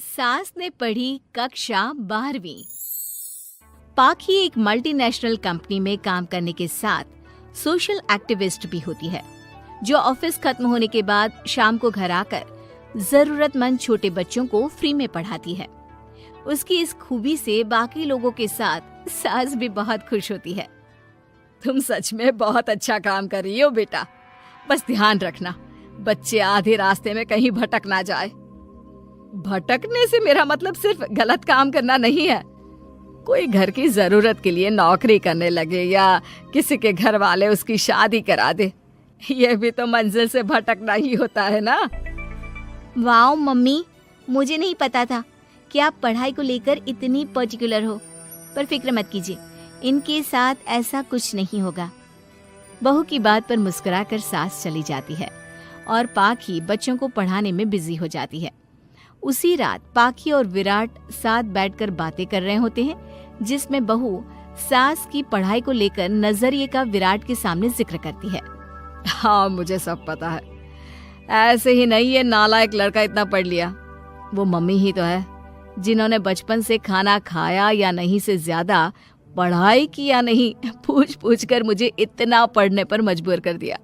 सास ने पढ़ी कक्षा 12वीं। पाखी एक मल्टीनेशनल कंपनी में काम करने के साथ सोशल एक्टिविस्ट भी होती है, जो ऑफिस खत्म होने के बाद शाम को घर आकर जरूरतमंद छोटे बच्चों को फ्री में पढ़ाती है। उसकी इस खूबी से बाकी लोगों के साथ सास भी बहुत खुश होती है। तुम सच में बहुत अच्छा काम कर रही हो बेटा। बस ध्यान रखना बच्चे आधे रास्ते में कहीं भटक ना जाए। भटकने से मेरा मतलब सिर्फ गलत काम करना नहीं है। कोई घर की जरूरत के लिए नौकरी करने लगे या किसी के घर वाले उसकी शादी करा दे, ये भी तो मंजिल से भटकना ही होता है ना। वाओ मम्मी, मुझे नहीं पता था कि आप पढ़ाई को लेकर इतनी पर्टिकुलर हो। पर फिक्र मत कीजिए, इनके साथ ऐसा कुछ नहीं होगा। बहू की बात पर मुस्कुराकर सास चली जाती है और पाखी बच्चों को पढ़ाने में बिजी हो जाती है। उसी रात पाखी और विराट साथ बैठकर बातें कर रहे होते हैं, जिसमें बहू सास की पढ़ाई को लेकर नजरिए का विराट के सामने जिक्र करती है। हाँ, मुझे सब पता है। ऐसे ही नहीं ये नालायक लड़का इतना पढ़ लिया। वो मम्मी ही तो है जिन्होंने बचपन से खाना खाया या नहीं से ज्यादा पढ़ाई की या नहीं पूछ पूछ कर मुझे इतना पढ़ने पर मजबूर कर दिया।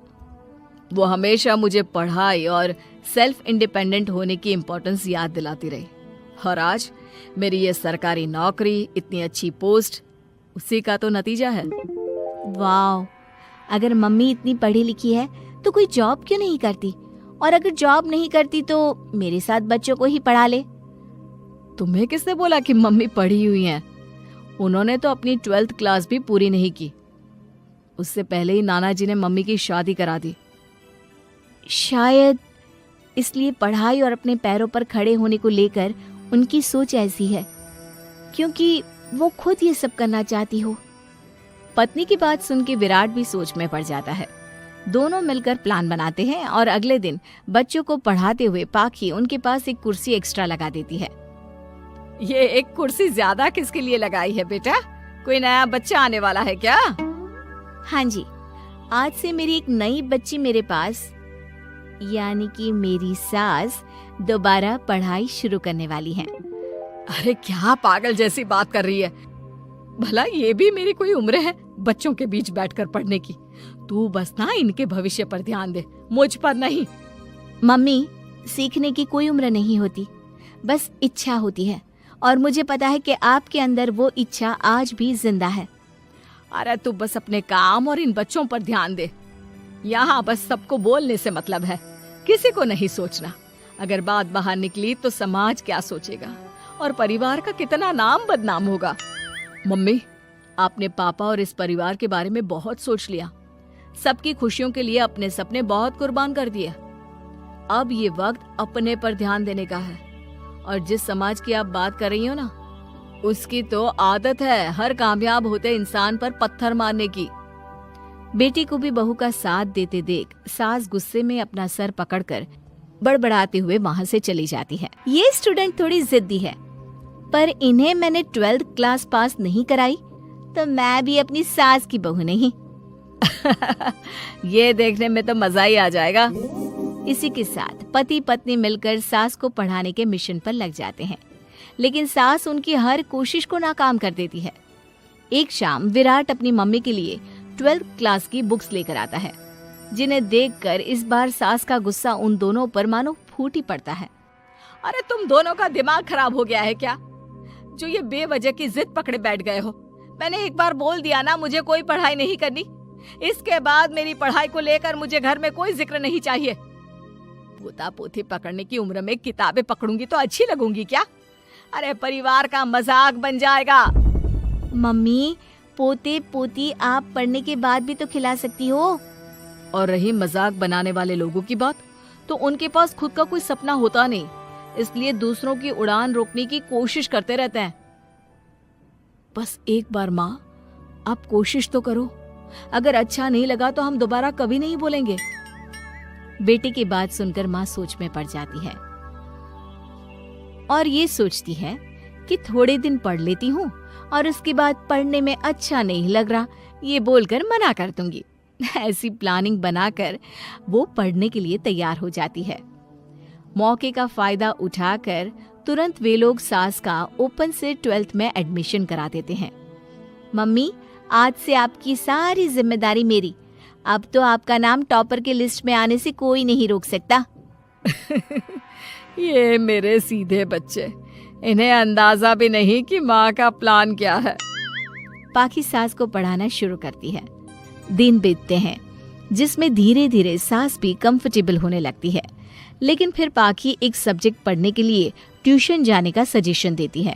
वो हमेशा मुझे पढ़ाई और सेल्फ इंडिपेंडेंट होने की इम्पोर्टेंस याद दिलाती रही। और आज मेरी ये सरकारी नौकरी, इतनी अच्छी पोस्ट, उसी का तो नतीजा है। वाह, अगर मम्मी इतनी पढ़ी लिखी है तो कोई जॉब क्यों नहीं करती? और अगर जॉब नहीं करती तो मेरे साथ बच्चों को ही पढ़ा ले। तुम्हें किसने बोला कि मम्मी पढ़ी हुई हैं? उन्होंने तो अपनी 12th क्लास भी पूरी नहीं की। उससे पहले ही नाना जी ने मम्मी की शादी करा दी। शायद इसलिए पढ़ाई और अपने पैरों पर खड़े होने को लेकर उनकी सोच ऐसी है, क्योंकि वो खुद ये सब करना चाहती हो। पत्नी की बात सुन के विराट भी सोच में पड़ जाता है। दोनों मिलकर प्लान बनाते हैं और अगले दिन बच्चों को पढ़ाते हुए पाखी उनके पास एक कुर्सी एक्स्ट्रा लगा देती है। ये एक कुर्सी ज्यादा किसके लिए लगाई है बेटा? कोई नया बच्चा आने वाला है क्या? हाँ जी, आज से मेरी एक नई बच्ची मेरे पास, यानी कि मेरी सास, दोबारा पढ़ाई शुरू करने वाली है। अरे क्या पागल जैसी बात कर रही है? भला ये भी मेरी कोई उम्र है बच्चों के बीच बैठकर पढ़ने की? तू बस ना इनके भविष्य पर ध्यान दे, मुझ पर नहीं। मम्मी, सीखने की कोई उम्र नहीं होती, बस इच्छा होती है। और मुझे पता है कि आपके अंदर वो इच्छा आज भी जिंदा है। अरे तू बस अपने काम और इन बच्चों पर ध्यान दे। यहाँ बस सबको बोलने से मतलब है, किसी को नहीं सोचना। अगर बात बाहर निकली तो समाज क्या सोचेगा और परिवार का कितना नाम बदनाम होगा। मम्मी, आपने पापा और इस परिवार के बारे में बहुत सोच लिया। सबकी खुशियों के लिए अपने सपने बहुत कुर्बान कर दिए। अब ये वक्त अपने पर ध्यान देने का है। और जिस समाज की आप बात कर रही हो ना, उसकी तो आदत है हर कामयाब होते इंसान पर पत्थर मारने की। बेटी को भी बहू का साथ देते देख सास गुस्से में अपना सर पकड़कर बड़बड़ाते हुए वहां से चली जाती है। ये स्टूडेंट थोड़ी जिद्दी है, पर इन्हें मैंने 12th क्लास पास नहीं कराई तो मैं भी अपनी सास की बहू नहीं। ये देखने में तो मजा ही आ जाएगा। इसी के साथ पति पत्नी मिलकर सास को पढ़ाने के मिशन पर लग जाते हैं, लेकिन सास उनकी हर कोशिश को नाकाम कर देती है। एक शाम विराट अपनी मम्मी के लिए 12th क्लास की बुक्स लेकर आता है, जिन्हें देखकर इस बार सास का गुस्सा उन दोनों पर मानो फूट ही पड़ता है। अरे तुम दोनों का दिमाग खराब हो गया है क्या, जो ये बेवजह की जिद पकड़े बैठ गए हो? मैंने एक बार बोल दिया ना, मुझे कोई पढ़ाई नहीं करनी। इसके बाद मेरी पढ़ाई को लेकर मुझे घर में कोई जिक्र नहीं चाहिए। पोता पोती पकड़ने की उम्र में किताबें पकड़ूंगी तो अच्छी लगूंगी क्या? अरे परिवार का मजाक बन जाएगा। मम्मी, पोते पोती आप पढ़ने के बाद भी तो खिला सकती हो। और रही मजाक बनाने वाले लोगों की बात, तो उनके पास खुद का कोई सपना होता नहीं, इसलिए दूसरों की उड़ान रोकने की कोशिश करते रहते हैं। बस एक बार माँ, आप कोशिश तो करो। अगर अच्छा नहीं लगा तो हम दोबारा कभी नहीं बोलेंगे। बेटी की बात सुनकर माँ सोच में पड़ जाती है और ये सोचती है कि थोड़े दिन पढ़ लेती हूँ और उसके बाद पढ़ने में अच्छा नहीं लग रहा, ये बोलकर मना कर दूंगी। ऐसी प्लानिंग बनाकर वो पढ़ने के लिए तैयार हो जाती है। मौके का फायदा उठाकर तुरंत वे लोग सास का ओपन से 12th में एडमिशन करा देते हैं। मम्मी, आज से आपकी सारी जिम्मेदारी मेरी। अब तो आपका नाम टॉपर के लिस्ट में आने से कोई नहीं रोक सकता। ये मेरे सीधे बच्चे, इन्हें अंदाजा भी नहीं कि माँ का प्लान क्या है। पाखी सास को पढ़ाना शुरू करती है। दिन बीतते हैं जिसमें धीरे धीरे सास भी कंफर्टेबल होने लगती है, लेकिन फिर पाखी एक सब्जेक्ट पढ़ने के लिए ट्यूशन जाने का सजेशन देती है,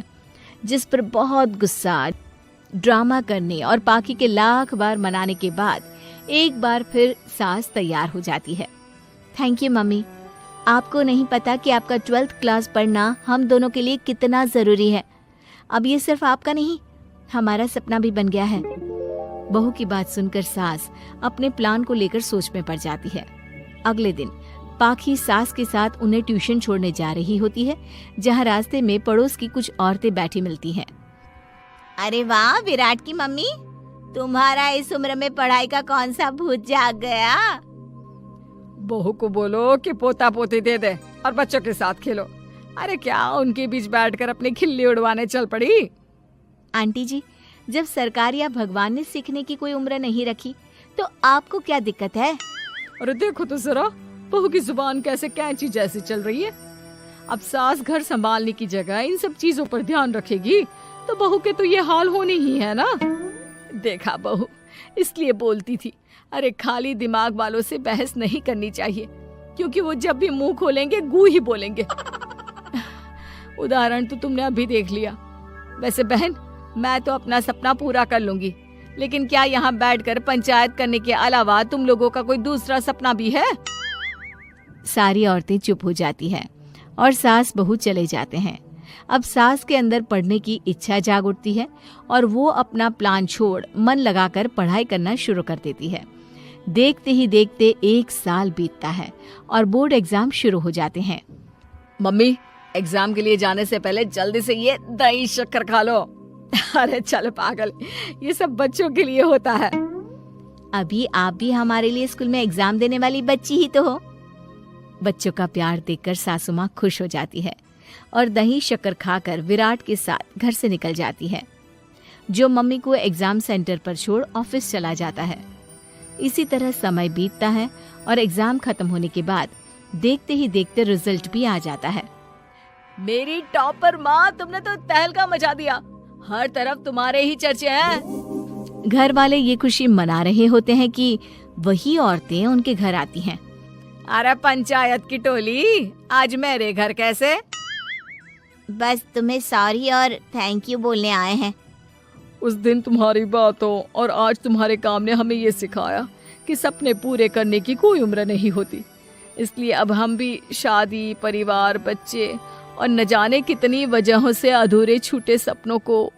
जिस पर बहुत गुस्सा, ड्रामा करने और पाखी के लाख बार मनाने के बाद एक बार फिर सास तैयार हो जाती है। थैंक यू मम्मी, आपको नहीं पता कि आपका 12th क्लास पढ़ना हम दोनों के लिए कितना ज़रूरी है। अब ये सिर्फ आपका नहीं, हमारा सपना भी बन गया है। बहू की बात सुनकर सास अपने प्लान को लेकर सोच में पड़ जाती है। अगले दिन पाखी सास के साथ उन्हें ट्यूशन छोड़ने जा रही होती है, जहाँ रास्ते में पड़ोस की कुछ औरतें बैठी मिलती हैं। अरे वाह विराट की मम्मी, तुम्हारा इस उम्र में पढ़ाई का कौन सा भूत जाग गया। बहू को बोलो कि पोता पोती दे दे और बच्चों के साथ खेलो। अरे क्या उनके बीच बैठकर अपनी खिल्ली उड़वाने चल पड़ी। आंटी जी, जब सरकार या भगवान ने सीखने की कोई उम्र नहीं रखी तो आपको क्या दिक्कत है। अरे देखो तो जरा, बहू की जुबान कैसे कैंची जैसी चल रही है। अब सास घर संभालने की जगह इन सब चीजों पर ध्यान रखेगी तो बहू के तो ये हाल होने ही है ना। देखा बहू, इसलिए बोलती थी, अरे खाली दिमाग वालों से बहस नहीं करनी चाहिए, क्योंकि वो जब भी मुंह खोलेंगे गू ही बोलेंगे। उदाहरण तो तुमने अभी देख लिया। वैसे बहन, मैं तो अपना सपना पूरा कर लूंगी, लेकिन क्या यहाँ बैठकर पंचायत करने के अलावा तुम लोगों का कोई दूसरा सपना भी है। सारी औरतें चुप हो जाती हैं और सास बहू चले जाते हैं। अब सास के अंदर पढ़ने की इच्छा जाग उठती है और वो अपना प्लान छोड़ मन लगाकर पढ़ाई करना शुरू कर देती है। देखते ही देखते 1 साल बीतता है और बोर्ड एग्जाम शुरू हो जाते हैं। मम्मी, एग्जाम के लिए जाने से पहले जल्दी से ये दही शक्कर खा लो। अरे चल पागल, ये सब बच्चों के लिए होता है। अभी आप भी हमारे लिए स्कूल में एग्जाम देने वाली बच्ची ही तो हो। बच्चों का प्यार देखकर सासू माँ खुश हो जाती है और दही शक्कर खाकर विराट के साथ घर से निकल जाती है, जो मम्मी को एग्जाम सेंटर पर छोड़ ऑफिस चला जाता है। इसी तरह समय बीतता है और एग्जाम खत्म होने के बाद देखते ही देखते रिजल्ट भी आ जाता है। मेरी टॉपर माँ, तुमने तो तहलका मचा दिया। हर तरफ तुम्हारे ही चर्चे हैं। घर वाले ये खुशी मना रहे होते हैं कि वही औरतें उनके घर आती हैं। अरे पंचायत की टोली, आज मेरे घर कैसे? बस तुम्हें सॉरी और थैंक यू बोलने आए हैं। उस दिन तुम्हारी बातों और आज तुम्हारे काम ने हमें ये सिखाया कि सपने पूरे करने की कोई उम्र नहीं होती। इसलिए अब हम भी शादी, परिवार, बच्चे और न जाने कितनी वजहों से अधूरे छूटे सपनों को